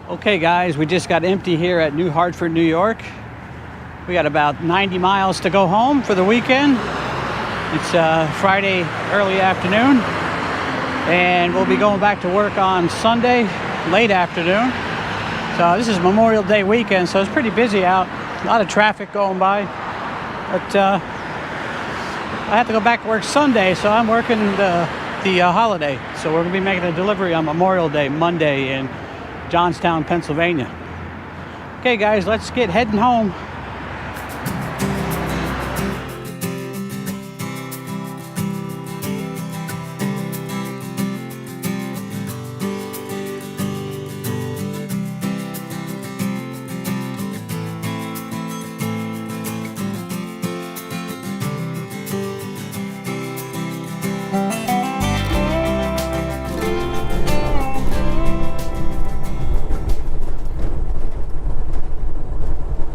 Okay guys, we just got empty here at New Hartford, New York. We got about 90 miles to go home for the weekend. It's Friday early afternoon, and we'll be going back to work on Sunday late afternoon. So this is Memorial Day weekend, so it's pretty busy out. A lot of traffic going by. But I have to go back to work Sunday, so I'm working the holiday. So we're going to be making a delivery on Memorial Day, Monday, in Johnstown, Pennsylvania. Okay guys, let's get heading home.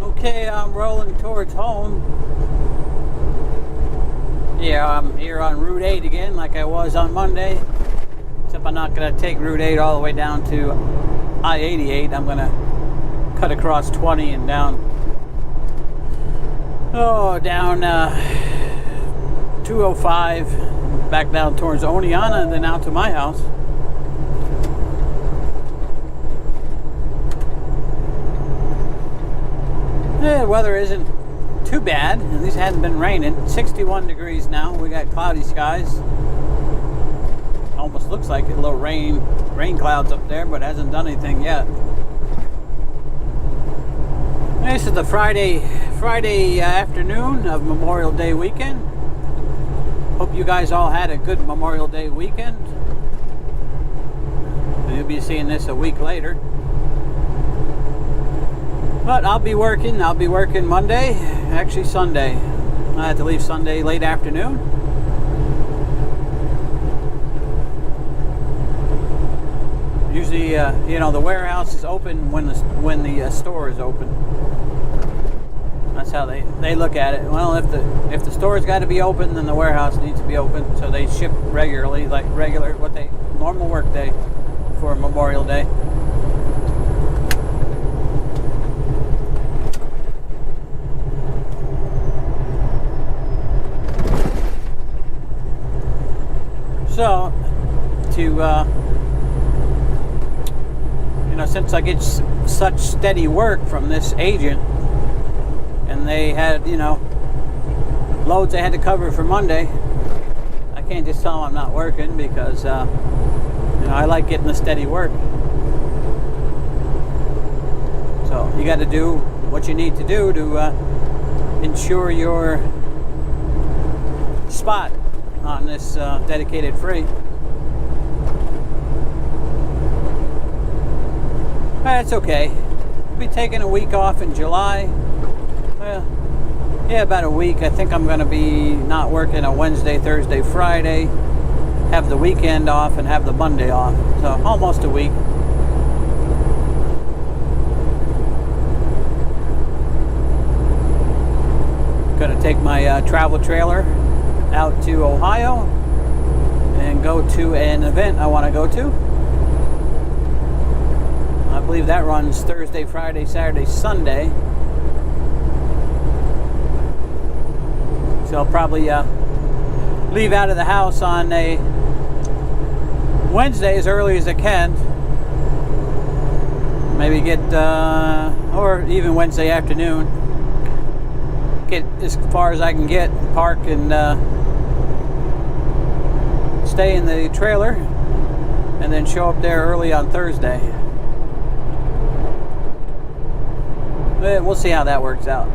Okay, I'm rolling towards home. Yeah, I'm here on Route 8 again, like I was on Monday. Except I'm not going to take Route 8 all the way down to I-88. I'm going to cut across 20 and down 205, back down towards Oneonta, and then out to my house. The weather isn't too bad. At least it hasn't been raining. 61 degrees now. We got cloudy skies. Almost looks like a little rain clouds up there, but hasn't done anything yet. This is the Friday afternoon of Memorial Day weekend. Hope you guys all had a good Memorial Day weekend. You'll be seeing this a week later. But I'll be working Monday, actually Sunday. I have to leave Sunday late afternoon. Usually, the warehouse is open when the store is open. That's how they look at it. Well, if the store's got to be open, then the warehouse needs to be open. So they ship regularly, like normal work day for Memorial Day. So, since I get such steady work from this agent, and they had, loads I had to cover for Monday, I can't just tell them I'm not working because, I like getting the steady work. So, you got to do what you need to do to ensure your spot on this dedicated freight. That's okay. We'll be taking a week off in July. Well, yeah, about a week. I think I'm going to be not working a Wednesday, Thursday, Friday. Have the weekend off and have the Monday off. So almost a week. Going to take my travel trailer out to Ohio and go to an event I want to go to. I believe that runs Thursday, Friday, Saturday, Sunday. So I'll probably leave out of the house on a Wednesday as early as I can. Maybe get, or even Wednesday afternoon. Get as far as I can get, park and stay in the trailer, and then show up there early on Thursday. But we'll see how that works out.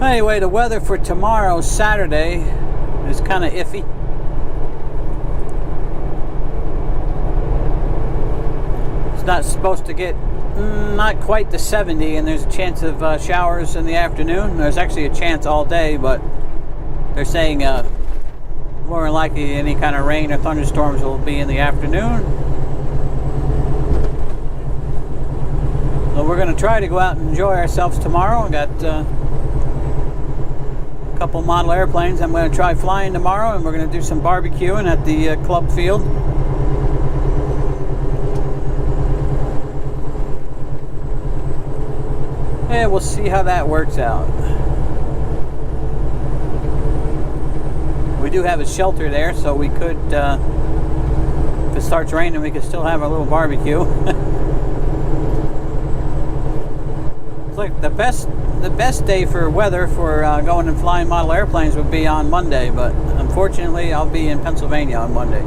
Anyway, the weather for tomorrow, Saturday, is kind of iffy. It's not supposed to get not quite to 70, and there's a chance of showers in the afternoon. There's actually a chance all day, but they're saying more than likely any kind of rain or thunderstorms will be in the afternoon. So we're going to try to go out and enjoy ourselves tomorrow. I got a couple model airplanes. I'm going to try flying tomorrow, and we're going to do some barbecuing at the club field. Yeah, we'll see how that works out. We do have a shelter there, so we could, if it starts raining, we could still have a little barbecue. It's like the best day for weather for going and flying model airplanes would be on Monday, but unfortunately I'll be in Pennsylvania on Monday.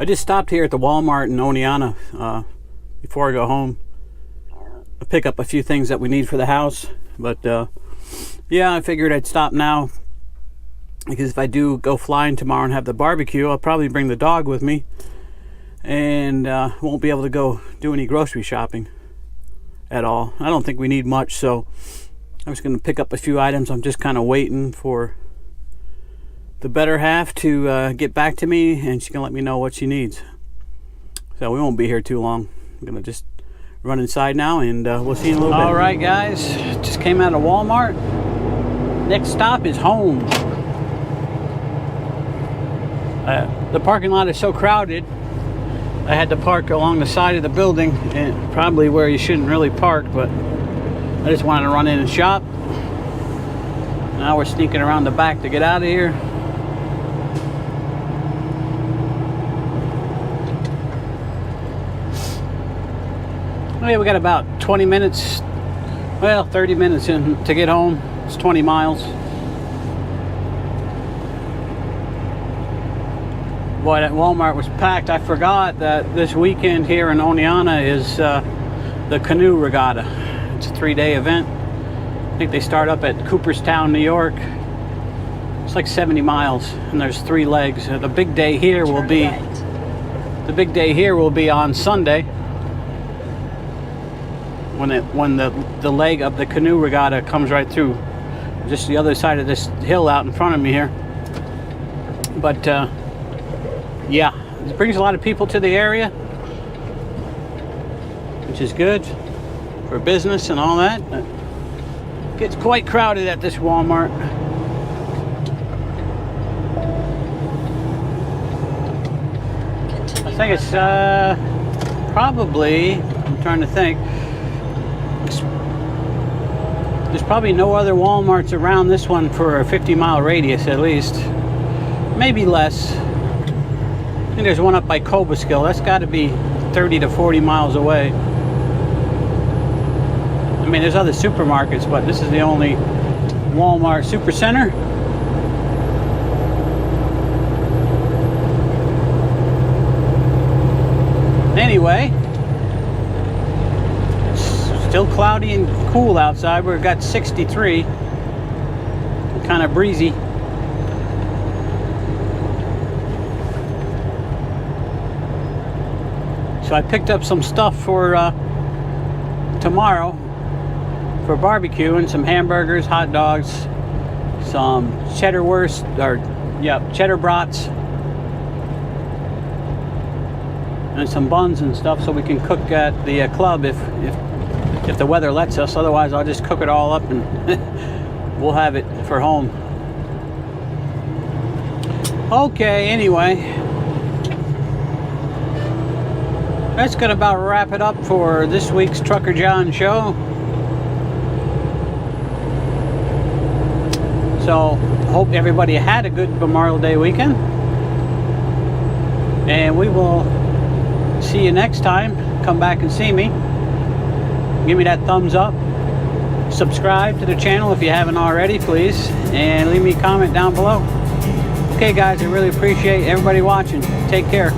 I just stopped here at the Walmart in Oneonta before I go home. I pick up a few things that we need for the house, but yeah, I figured I'd stop now because if I do go flying tomorrow and have the barbecue, I'll probably bring the dog with me and won't be able to go do any grocery shopping at all. I don't think we need much, so I'm just going to pick up a few items. I'm just kind of waiting for the better half to get back to me, and she's gonna let me know what she needs. So we won't be here too long. I'm gonna just run inside now, and we'll see you in a little bit. All right, guys, just came out of Walmart. Next stop is home. The parking lot is so crowded, I had to park along the side of the building, and probably where you shouldn't really park, but I just wanted to run in and shop. Now we're sneaking around the back to get out of here. Okay, we got about 20 minutes, well, 30 minutes in to get home. It's 20 miles. Boy, that Walmart was packed. I forgot that this weekend here in Oneonta is the canoe regatta. It's a 3-day event. I think they start up at Cooperstown, New York. It's like 70 miles, and there's 3 legs. The big day here will be on Sunday, when the leg of the canoe regatta comes right through, just the other side of this hill out in front of me here. But yeah, it brings a lot of people to the area, which is good for business and all that. It gets quite crowded at this Walmart. I think it's probably, I'm trying to think, there's probably no other Walmarts around this one for a 50-mile radius at least. Maybe less. I think there's one up by Costello. That's got to be 30 to 40 miles away. mean, there's other supermarkets, but this is the only Walmart supercenter. Anyway, it's still cloudy and cool outside. We've got 63, kind of breezy. So I picked up some stuff for tomorrow for barbecue, and some hamburgers, hot dogs, some cheddar wurst, or cheddar brats, and some buns and stuff, so we can cook at the club if the weather lets us. Otherwise, I'll just cook it all up and we'll have it for home. Okay, anyway, that's gonna about wrap it up for this week's Trucker John show. So, hope everybody had a good Memorial Day weekend, and we will see you next time. Come back and see me. Give me that thumbs up. Subscribe to the channel if you haven't already, please, and leave me a comment down below. Okay guys, I really appreciate everybody watching. Take care.